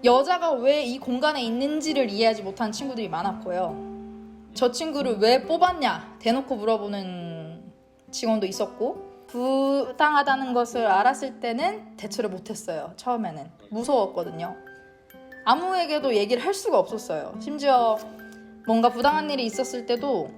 여자가 왜 이 공간에 있는지를 이해하지 못한 친구들이 많았고요. 저 친구를 왜 뽑았냐 대놓고 물어보는 직원도 있었고, 부당하다는 것을 알았을 때는 대처를 못했어요. 처음에는 무서웠거든요. 아무에게도 얘기를 할 수가 없었어요. 심지어 뭔가 부당한 일이 있었을 때도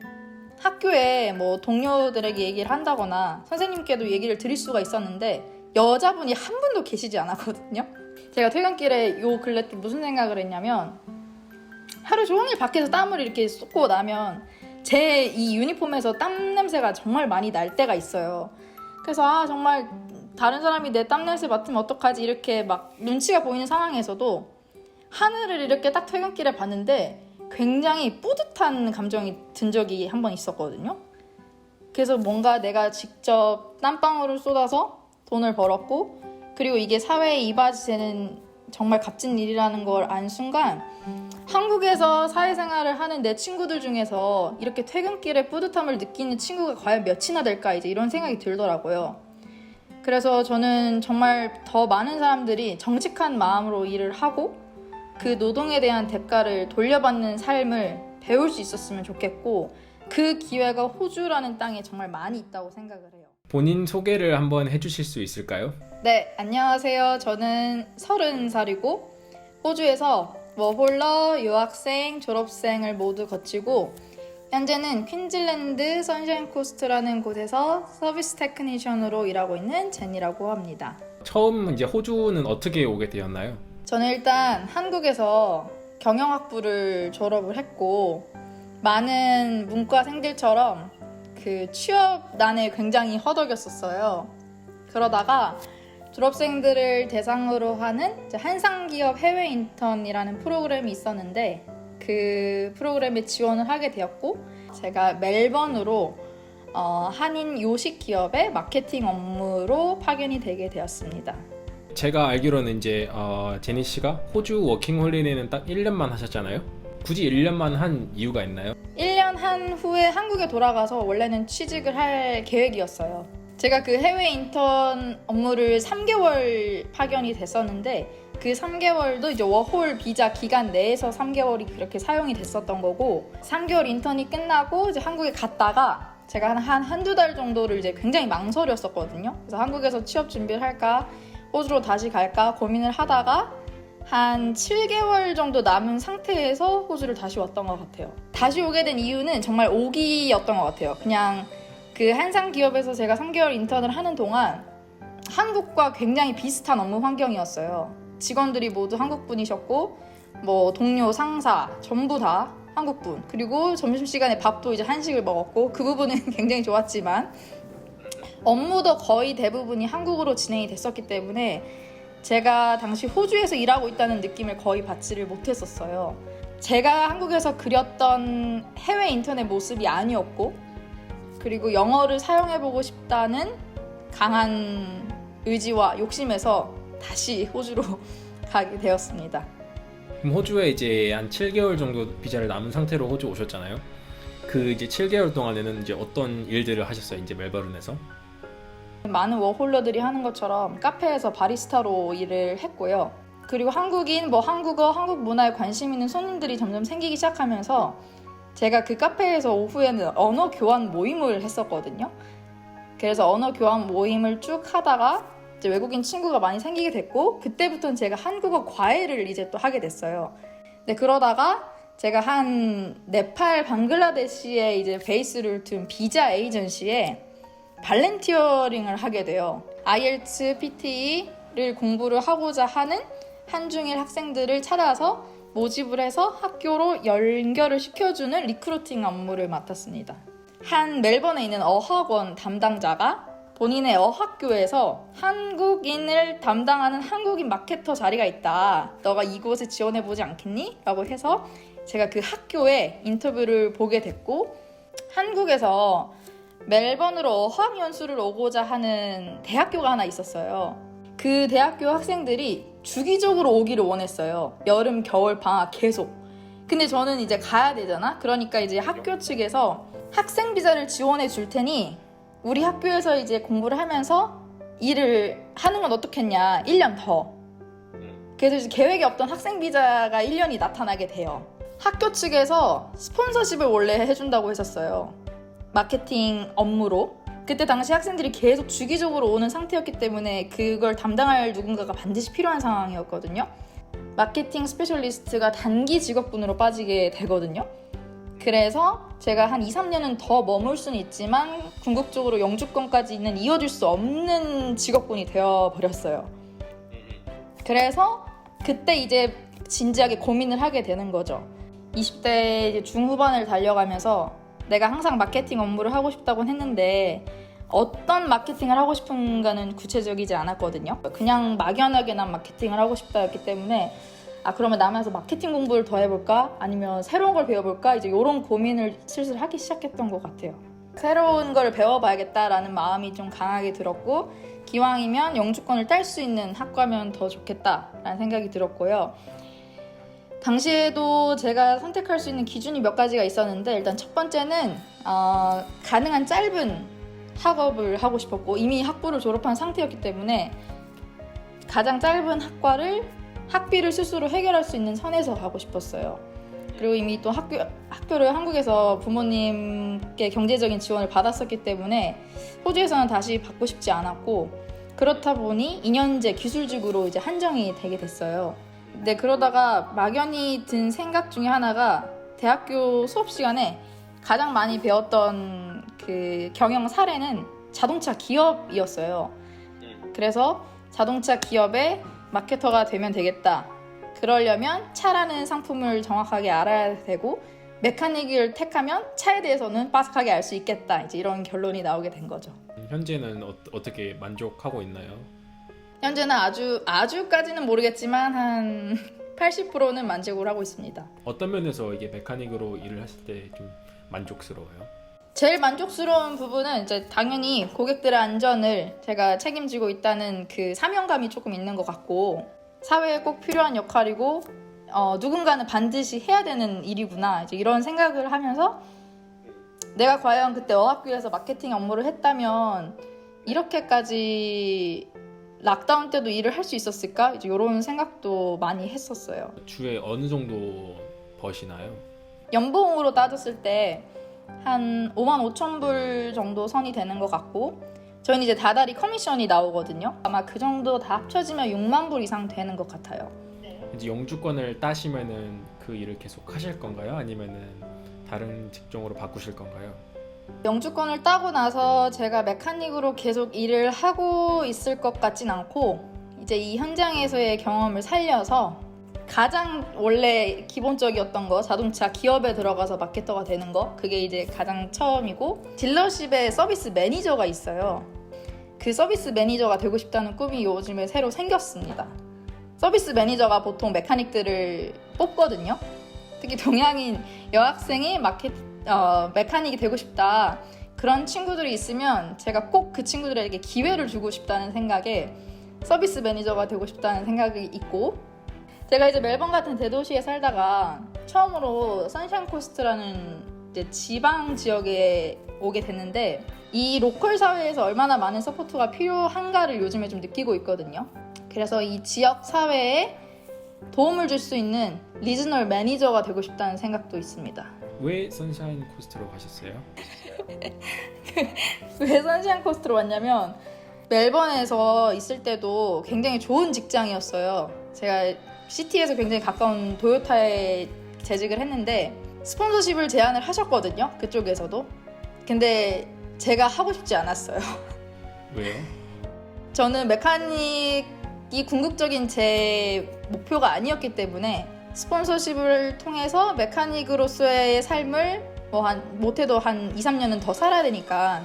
학교에 뭐 동료들에게 얘기를 한다거나 선생님께도 얘기를 드릴 수가 있었는데 여자분이 한 분도 계시지 않았거든요. 제가 퇴근길에 요 근래 또 무슨 생각을 했냐면, 하루 종일 밖에서 땀을 이렇게 쏟고 나면 제 이 유니폼에서 땀 냄새가 정말 많이 날 때가 있어요. 그래서 정말 다른 사람이 내 땀 냄새 맡으면 어떡하지 이렇게 막 눈치가 보이는 상황에서도 하늘을 이렇게 딱 퇴근길에 봤는데 굉장히 뿌듯한 감정이 든 적이 한 번 있었거든요. 그래서 뭔가 내가 직접 땀방울을 쏟아서 돈을 벌었고, 그리고 이게 사회에 이바지되는 정말 값진 일이라는 걸 안 순간 한국에서 사회생활을 하는 내 친구들 중에서 이렇게 퇴근길에 뿌듯함을 느끼는 친구가 과연 몇이나 될까, 이제 이런 생각이 들더라고요. 그래서 저는 정말 더 많은 사람들이 정직한 마음으로 일을 하고 그 노동에 대한 대가를 돌려받는 삶을 배울 수 있었으면 좋겠고, 그 기회가 호주라는 땅에 정말 많이 있다고 생각을 해요. 본인 소개를 한번 해주실 수 있을까요? 네, 안녕하세요. 저는 30살이고 호주에서 워홀러, 유학생, 졸업생을 모두 거치고 현재는 퀸즐랜드 선샤인 코스트라는 곳에서 서비스 테크니션으로 일하고 있는 제니라고 합니다. 처음 이제 호주는 어떻게 오게 되었나요? 저는 일단 한국에서 경영학부를 졸업을 했고, 많은 문과생들처럼 그 취업난에 굉장히 허덕였었어요. 그러다가 졸업생들을 대상으로 하는 한상기업 해외 인턴이라는 프로그램이 있었는데 그 프로그램에 지원을 하게 되었고, 제가 멜번으로 한인 요식 기업의 마케팅 업무로 파견이 되게 되었습니다. 제가 알기로는 이제 제니 씨가 호주 워킹 홀리데이는 딱 1년만 하셨잖아요. 굳이 1년만 한 이유가 있나요? 1년 한 후에 한국에 돌아가서 원래는 취직을 할 계획이었어요. 제가 그 해외 인턴 업무를 3개월 파견이 됐었는데 그 3개월도 이제 워홀 비자 기간 내에서 3개월이 그렇게 사용이 됐었던 거고, 3개월 인턴이 끝나고 이제 한국에 갔다가 제가 한두 달 정도를 이제 굉장히 망설였었거든요. 그래서 한국에서 취업 준비를 할까, 호주로 다시 갈까 고민을 하다가 한 7개월 정도 남은 상태에서 호주를 다시 왔던 것 같아요. 다시 오게 된 이유는 정말 오기였던 것 같아요. 그냥 그 한상 기업에서 제가 3개월 인턴을 하는 동안 한국과 굉장히 비슷한 업무 환경이었어요. 직원들이 모두 한국분이셨고, 뭐 동료, 상사 전부 다 한국분. 그리고 점심시간에 밥도 이제 한식을 먹었고, 그 부분은 굉장히 좋았지만 업무도 거의 대부분이 한국어로 진행이 됐었기 때문에 제가 당시 호주에서 일하고 있다는 느낌을 거의 받지를 못했었어요. 제가 한국에서 그렸던 해외 인턴의 모습이 아니었고, 그리고 영어를 사용해보고 싶다는 강한 의지와 욕심에서 다시 호주로 가게 되었습니다. 그럼 호주에 이제 한 7개월 정도 비자를 남은 상태로 호주 오셨잖아요. 그 이제 7개월 동안에는 이제 어떤 일들을 하셨어요? 이제 멜버른에서? 많은 워홀러들이 하는 것처럼 카페에서 바리스타로 일을 했고요. 그리고 한국인, 한국어, 한국 문화에 관심 있는 손님들이 점점 생기기 시작하면서 제가 그 카페에서 오후에는 언어 교환 모임을 했었거든요. 그래서 언어 교환 모임을 쭉 하다가 이제 외국인 친구가 많이 생기게 됐고, 그때부터는 제가 한국어 과외를 이제 또 하게 됐어요. 근데 그러다가 제가 한 네팔, 방글라데시에 이제 베이스를 둔 비자 에이전시에 발렌티어링을 하게 돼요. IELTS, PTE를 공부를 하고자 하는 한중일 학생들을 찾아서 모집을 해서 학교로 연결을 시켜주는 리크루팅 업무를 맡았습니다. 한 멜번에 있는 어학원 담당자가 본인의 어학교에서 한국인을 담당하는 한국인 마케터 자리가 있다. 너가 이곳에 지원해보지 않겠니? 라고 해서 제가 그 학교에 인터뷰를 보게 됐고, 한국에서 멜번으로 어학연수를 오고자 하는 대학교가 하나 있었어요. 그 대학교 학생들이 주기적으로 오기를 원했어요. 여름, 겨울, 방학 계속. 근데 저는 이제 가야 되잖아? 그러니까 이제 학교 측에서 학생 비자를 지원해 줄 테니 우리 학교에서 이제 공부를 하면서 일을 하는 건 어떻겠냐, 1년 더. 그래서 이제 계획이 없던 학생 비자가 1년이 나타나게 돼요. 학교 측에서 스폰서십을 원래 해준다고 했었어요. 마케팅 업무로. 그때 당시 학생들이 계속 주기적으로 오는 상태였기 때문에 그걸 담당할 누군가가 반드시 필요한 상황이었거든요. 마케팅 스페셜리스트가 단기 직업군으로 빠지게 되거든요. 그래서 제가 한 2, 3년은 더 머물 수는 있지만 궁극적으로 영주권까지는 이어질 수 없는 직업군이 되어버렸어요. 그래서 그때 이제 진지하게 고민을 하게 되는 거죠. 20대 이제 중후반을 달려가면서 내가 항상 마케팅 업무를 하고 싶다곤 했는데 어떤 마케팅을 하고 싶은가는 구체적이지 않았거든요. 그냥 막연하게 난 마케팅을 하고 싶다였기 때문에 그러면 남아서 마케팅 공부를 더 해볼까? 아니면 새로운 걸 배워볼까? 이제 이런 고민을 슬슬 하기 시작했던 것 같아요. 새로운 걸 배워봐야겠다라는 마음이 좀 강하게 들었고 기왕이면 영주권을 딸 수 있는 학과면 더 좋겠다라는 생각이 들었고요. 당시에도 제가 선택할 수 있는 기준이 몇 가지가 있었는데 일단 첫 번째는 가능한 짧은 학업을 하고 싶었고 이미 학부를 졸업한 상태였기 때문에 가장 짧은 학과를 학비를 스스로 해결할 수 있는 선에서 가고 싶었어요. 그리고 이미 또 학교를 한국에서 부모님께 경제적인 지원을 받았었기 때문에 호주에서는 다시 받고 싶지 않았고 그렇다 보니 2년제 기술직으로 이제 한정이 되게 됐어요. 근데 그러다가 막연히 든 생각 중에 하나가 대학교 수업 시간에 가장 많이 배웠던 그 경영 사례는 자동차 기업이었어요. 그래서 자동차 기업의 마케터가 되면 되겠다. 그러려면 차라는 상품을 정확하게 알아야 되고 메카닉을 택하면 차에 대해서는 빠삭하게 알 수 있겠다. 이제 이런 결론이 나오게 된 거죠. 현재는 어떻게 만족하고 있나요? 현재는 아주까지는 모르겠지만 한 80%는 만족을 하고 있습니다. 어떤 면에서 이게 메카닉으로 일을 하실 때 좀 만족스러워요? 제일 만족스러운 부분은 이제 당연히 고객들의 안전을 제가 책임지고 있다는 그 사명감이 조금 있는 것 같고 사회에 꼭 필요한 역할이고 누군가는 반드시 해야 되는 일이구나 이제 이런 생각을 하면서 내가 과연 그때 어학교에서 마케팅 업무를 했다면 이렇게까지 락다운 때도 일을 할 수 있었을까? 이제 이런 생각도 많이 했었어요. 주에 어느 정도 버시나요? 연봉으로 따졌을 때 한 5만 5천 불 정도 선이 되는 것 같고 저희는 이제 다달이 커미션이 나오거든요. 아마 그 정도 다 합쳐지면 6만 불 이상 되는 것 같아요. 이제 영주권을 따시면은 그 일을 계속 하실 건가요? 아니면은 다른 직종으로 바꾸실 건가요? 영주권을 따고 나서 제가 메카닉으로 계속 일을 하고 있을 것 같진 않고 이제 이 현장에서의 경험을 살려서 가장 원래 기본적이었던 거 자동차 기업에 들어가서 마케터가 되는 거 그게 이제 가장 처음이고 딜러십에 서비스 매니저가 있어요. 그 서비스 매니저가 되고 싶다는 꿈이 요즘에 새로 생겼습니다. 서비스 매니저가 보통 메카닉들을 뽑거든요. 특히 동양인 여학생이 메카닉이 되고 싶다 그런 친구들이 있으면 제가 꼭 그 친구들에게 기회를 주고 싶다는 생각에 서비스 매니저가 되고 싶다는 생각이 있고 제가 이제 멜번 같은 대도시에 살다가 처음으로 선샤인 코스트라는 이제 지방 지역에 오게 됐는데 이 로컬 사회에서 얼마나 많은 서포트가 필요한가를 요즘에 좀 느끼고 있거든요. 그래서 이 지역 사회에 도움을 줄 수 있는 리저널 매니저가 되고 싶다는 생각도 있습니다. 왜 선샤인 코스트로 가셨어요? 왜 선샤인 코스트로 왔냐면 멜번에서 있을 때도 굉장히 좋은 직장이었어요. 제가 시티에서 굉장히 가까운 도요타에 재직을 했는데 스폰서십을 제안을 하셨거든요. 그쪽에서도. 근데 제가 하고 싶지 않았어요. 왜요? 저는 메카닉이 궁극적인 제 목표가 아니었기 때문에 스폰서십을 통해서 메카닉으로서의 삶을 못해도 한 2, 3년은 더 살아야 되니까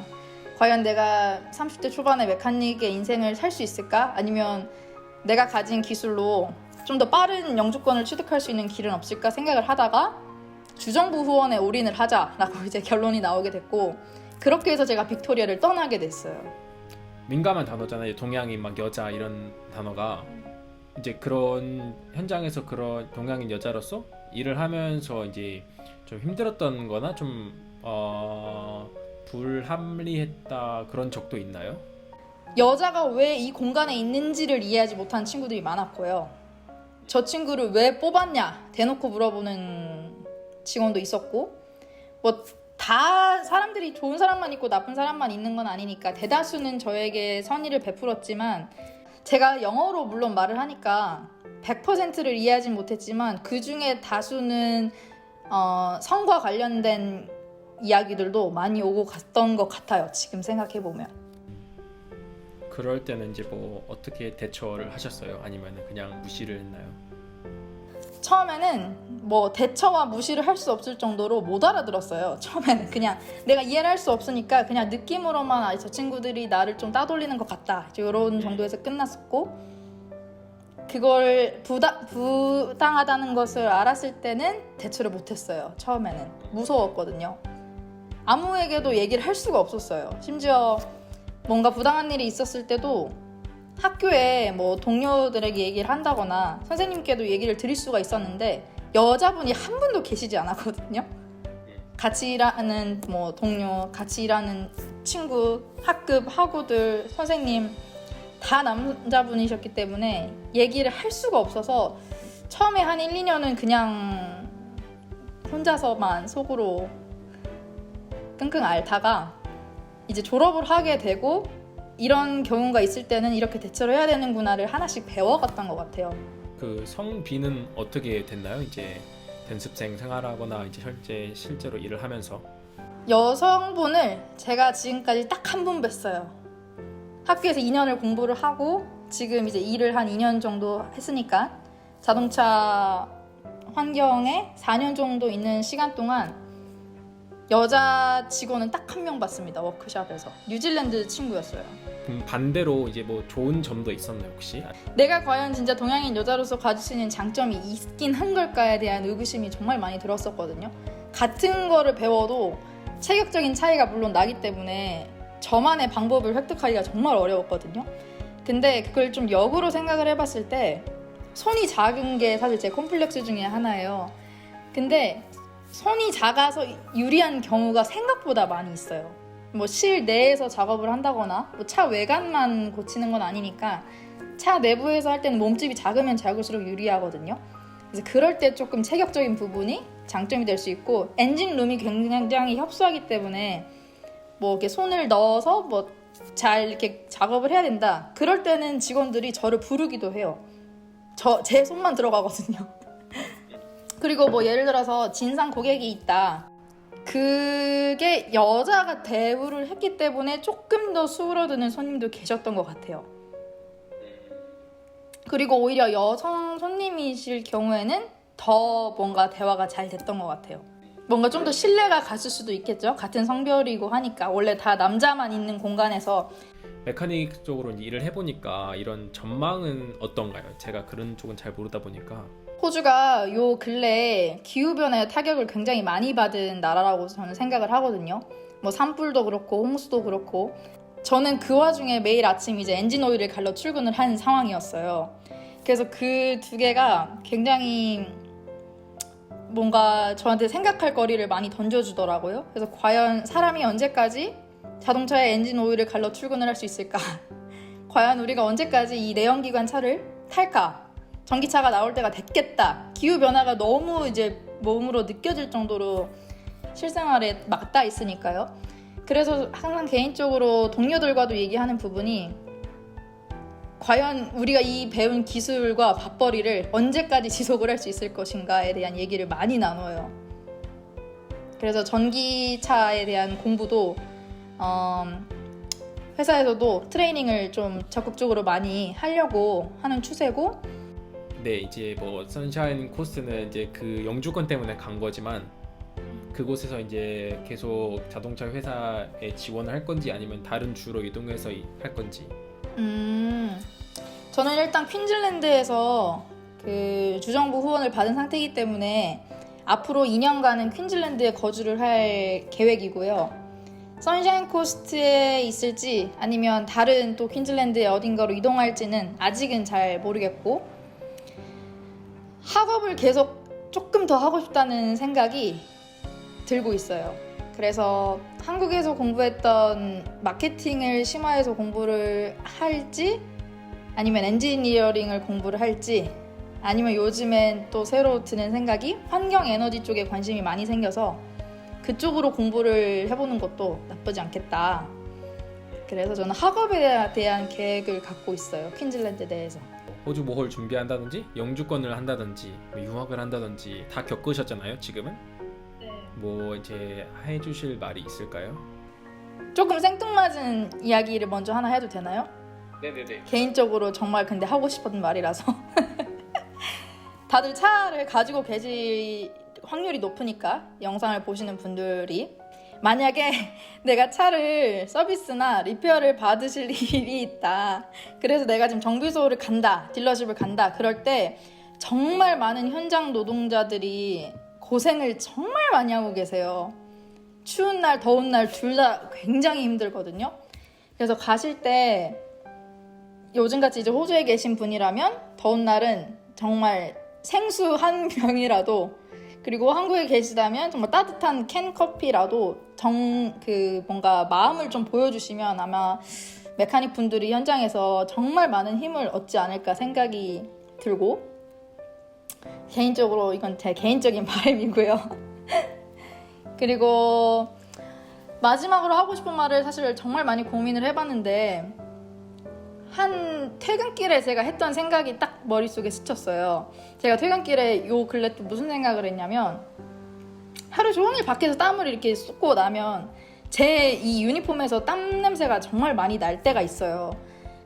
과연 내가 30대 초반에 메카닉의 인생을 살 수 있을까? 아니면 내가 가진 기술로 좀 더 빠른 영주권을 취득할 수 있는 길은 없을까 생각을 하다가 주정부 후원에 올인을 하자라고 이제 결론이 나오게 됐고 그렇게 해서 제가 빅토리아를 떠나게 됐어요. 민감한 단어잖아요. 동양인 막 여자 이런 단어가 이제 그런 현장에서 그런 동양인 여자로서 일을 하면서 이제 좀 힘들었던 거나 좀 불합리했다 그런 적도 있나요? 여자가 왜 이 공간에 있는지를 이해하지 못한 친구들이 많았고요. 저 친구를 왜 뽑았냐 대놓고 물어보는 직원도 있었고, 뭐 다 사람들이 좋은 사람만 있고 나쁜 사람만 있는 건 아니니까 대다수는 저에게 선의를 베풀었지만, 제가 영어로 물론 말을 하니까 100%를 이해하진 못했지만 그 중에 다수는 성과 관련된 이야기들도 많이 오고 갔던 것 같아요. 지금 생각해보면. 그럴 때는 이제 뭐 어떻게 대처를 하셨어요? 아니면 그냥 무시를 했나요? 처음에는 뭐 대처와 무시를 할 수 없을 정도로 못 알아들었어요. 처음에는 그냥 내가 이해를 할 수 없으니까 그냥 느낌으로만 저 친구들이 나를 좀 따돌리는 것 같다, 이런 정도에서 끝났었고, 그걸 부당하다는 것을 알았을 때는 대처를 못했어요. 처음에는 무서웠거든요. 아무에게도 얘기를 할 수가 없었어요. 심지어 뭔가 부당한 일이 있었을 때도 학교에 뭐 동료들에게 얘기를 한다거나 선생님께도 얘기를 드릴 수가 있었는데 여자분이 한 분도 계시지 않았거든요. 같이 일하는 뭐 동료, 같이 일하는 친구, 학급, 학우들, 선생님 다 남자분이셨기 때문에 얘기를 할 수가 없어서 처음에 한 1, 2년은 그냥 혼자서만 속으로 끙끙 앓다가 이제 졸업을 하게 되고, 이런 경우가 있을 때는 이렇게 대처를 해야 되는구나를 하나씩 배워갔던 것 같아요. 그 성비는 어떻게 됐나요? 이제 연습생 생활하거나 이제 실제로 일을 하면서. 여성분을 제가 지금까지 딱 한 분 뵀어요. 학교에서 2년을 공부를 하고 지금 이제 일을 한 2년 정도 했으니까 자동차 환경에 4년 정도 있는 시간 동안 여자 직원은 딱 한 명 봤습니다. 워크숍에서. 뉴질랜드 친구였어요. 반대로 이제 뭐 좋은 점도 있었나요 혹시? 내가 과연 진짜 동양인 여자로서 가질 수 있는 장점이 있긴 한 걸까에 대한 의구심이 정말 많이 들었었거든요. 같은 거를 배워도 체격적인 차이가 물론 나기 때문에 저만의 방법을 획득하기가 정말 어려웠거든요. 근데 그걸 좀 역으로 생각을 해봤을 때 손이 작은 게 사실 제 콤플렉스 중에 하나예요. 근데 손이 작아서 유리한 경우가 생각보다 많이 있어요. 뭐 실내에서 작업을 한다거나 뭐 차 외관만 고치는 건 아니니까 차 내부에서 할 때는 몸집이 작으면 작을수록 유리하거든요. 그래서 그럴 때 조금 체격적인 부분이 장점이 될 수 있고, 엔진룸이 굉장히 협소하기 때문에 뭐 이렇게 손을 넣어서 뭐 잘 이렇게 작업을 해야 된다, 그럴 때는 직원들이 저를 부르기도 해요. 제 손만 들어가거든요. 그리고 뭐 예를 들어서 진상 고객이 있다, 그게 여자가 대우를 했기 때문에 조금 더 수그러드는 손님도 계셨던 것 같아요. 그리고 오히려 여성 손님이실 경우에는 더 뭔가 대화가 잘 됐던 것 같아요. 뭔가 좀 더 신뢰가 갔을 수도 있겠죠. 같은 성별이고 하니까. 원래 다 남자만 있는 공간에서. 메카닉 쪽으로 일을 해보니까 이런 전망은 어떤가요? 제가 그런 쪽은 잘 모르다 보니까. 호주가 요 근래에 기후변화의 타격을 굉장히 많이 받은 나라라고 저는 생각을 하거든요. 뭐 산불도 그렇고 홍수도 그렇고. 저는 그 와중에 매일 아침 이제 엔진 오일을 갈러 출근을 한 상황이었어요. 그래서 그 두 개가 굉장히 뭔가 저한테 생각할 거리를 많이 던져주더라고요. 그래서 과연 사람이 언제까지 자동차에 엔진 오일을 갈러 출근을 할 수 있을까? 과연 우리가 언제까지 이 내연기관 차를 탈까? 전기차가 나올 때가 됐겠다. 기후변화가 너무 이제 몸으로 느껴질 정도로 실생활에 맞닿아 있으니까요. 그래서 항상 개인적으로 동료들과도 얘기하는 부분이, 과연 우리가 이 배운 기술과 밥벌이를 언제까지 지속을 할 수 있을 것인가에 대한 얘기를 많이 나눠요. 그래서 전기차에 대한 공부도 회사에서도 트레이닝을 좀 적극적으로 많이 하려고 하는 추세고. 네, 이제 뭐 선샤인 코스는 이제 그 영주권 때문에 간 거지만 그곳에서 이제 계속 자동차 회사에 지원을 할 건지 아니면 다른 주로 이동해서 할 건지. 저는 일단 퀸즐랜드에서 그 주정부 후원을 받은 상태이기 때문에 앞으로 2년간은 퀸즐랜드에 거주를 할 계획이고요. 선샤인 코스트에 있을지 아니면 다른 또 퀸즐랜드의 어딘가로 이동할지는 아직은 잘 모르겠고, 학업을 계속 조금 더 하고 싶다는 생각이 들고 있어요. 그래서 한국에서 공부했던 마케팅을 심화해서 공부를 할지 아니면 엔지니어링을 공부를 할지 아니면 요즘엔 또 새로 드는 생각이 환경 에너지 쪽에 관심이 많이 생겨서 그쪽으로 공부를 해보는 것도 나쁘지 않겠다. 그래서 저는 학업에 대한 계획을 갖고 있어요. 퀸즐랜드에 대해서. 호주 모홀 준비한다든지 영주권을 한다든지 뭐 유학을 한다든지 다 겪으셨잖아요. 지금은 뭐 이제 해주실 말이 있을까요? 조금 생뚱맞은 이야기를 먼저 하나 해도 되나요? 네네네. 개인적으로 정말 근데 하고 싶었던 말이라서 다들 차를 가지고 계실 확률이 높으니까 영상을 보시는 분들이 만약에 내가 차를 서비스나 리페어를 받으실 일이 있다. 그래서 내가 지금 정비소를 간다. 딜러십을 간다. 그럴 때 정말 많은 현장 노동자들이 고생을 정말 많이 하고 계세요. 추운 날, 더운 날 둘 다 굉장히 힘들거든요. 그래서 가실 때 요즘같이 이제 호주에 계신 분이라면 더운 날은 정말 생수 한 병이라도 그리고 한국에 계시다면 정말 따뜻한 캔 커피라도 뭔가 마음을 좀 보여주시면 아마 메카닉 분들이 현장에서 정말 많은 힘을 얻지 않을까 생각이 들고 개인적으로 이건 제 개인적인 바람이고요. 그리고 마지막으로 하고 싶은 말을 사실 정말 많이 고민을 해봤는데 한 퇴근길에 제가 했던 생각이 딱 머릿속에 스쳤어요. 제가 퇴근길에 요 근래 또 무슨 생각을 했냐면 하루 종일 밖에서 땀을 이렇게 쏟고 나면 제 이 유니폼에서 땀 냄새가 정말 많이 날 때가 있어요.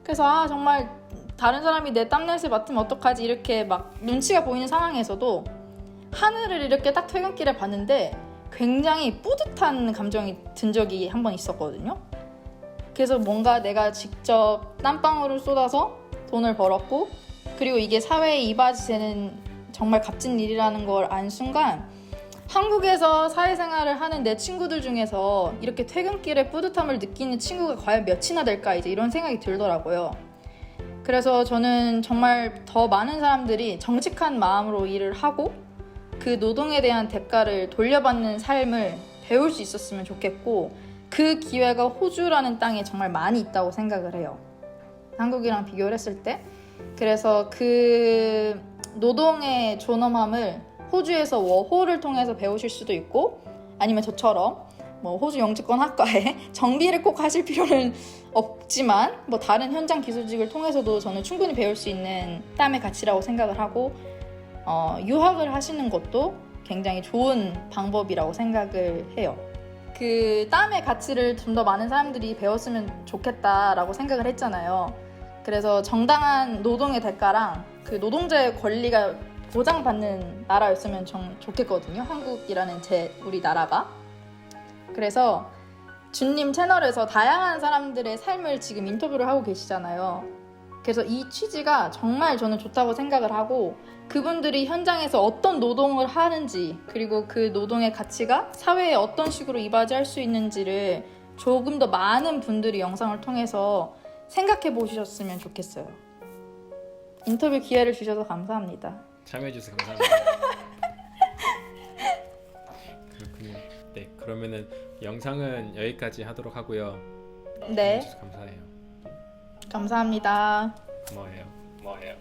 그래서 정말 다른 사람이 내 땀 냄새 맡으면 어떡하지 이렇게 막 눈치가 보이는 상황에서도 하늘을 이렇게 딱 퇴근길에 봤는데 굉장히 뿌듯한 감정이 든 적이 한 번 있었거든요. 그래서 뭔가 내가 직접 땀방울을 쏟아서 돈을 벌었고 그리고 이게 사회에 이바지되는 정말 값진 일이라는 걸 안 순간 한국에서 사회생활을 하는 내 친구들 중에서 이렇게 퇴근길에 뿌듯함을 느끼는 친구가 과연 몇이나 될까 이제 이런 생각이 들더라고요. 그래서 저는 정말 더 많은 사람들이 정직한 마음으로 일을 하고 그 노동에 대한 대가를 돌려받는 삶을 배울 수 있었으면 좋겠고 그 기회가 호주라는 땅에 정말 많이 있다고 생각을 해요. 한국이랑 비교를 했을 때. 그래서 그 노동의 존엄함을 호주에서 워홀을 통해서 배우실 수도 있고 아니면 저처럼 뭐 호주 영주권 학과에 정비를 꼭 하실 필요는 없지만 뭐 다른 현장 기술직을 통해서도 저는 충분히 배울 수 있는 땀의 가치라고 생각을 하고 유학을 하시는 것도 굉장히 좋은 방법이라고 생각을 해요. 그 땀의 가치를 좀 더 많은 사람들이 배웠으면 좋겠다라고 생각을 했잖아요. 그래서 정당한 노동의 대가랑 그 노동자의 권리가 보장받는 나라였으면 좀 좋겠거든요. 한국이라는 우리 나라가. 그래서 준님 채널에서 다양한 사람들의 삶을 지금 인터뷰를 하고 계시잖아요. 그래서 이 취지가 정말 저는 좋다고 생각을 하고 그분들이 현장에서 어떤 노동을 하는지 그리고 그 노동의 가치가 사회에 어떤 식으로 이바지할 수 있는지를 조금 더 많은 분들이 영상을 통해서 생각해 보셨으면 좋겠어요. 인터뷰 기회를 주셔서 감사합니다. 참여해주셔서 감사합니다. 그렇군요. 네, 그러면은 영상은 여기까지 하도록 하고요. 네. 감사해요. 감사합니다. 고마워요.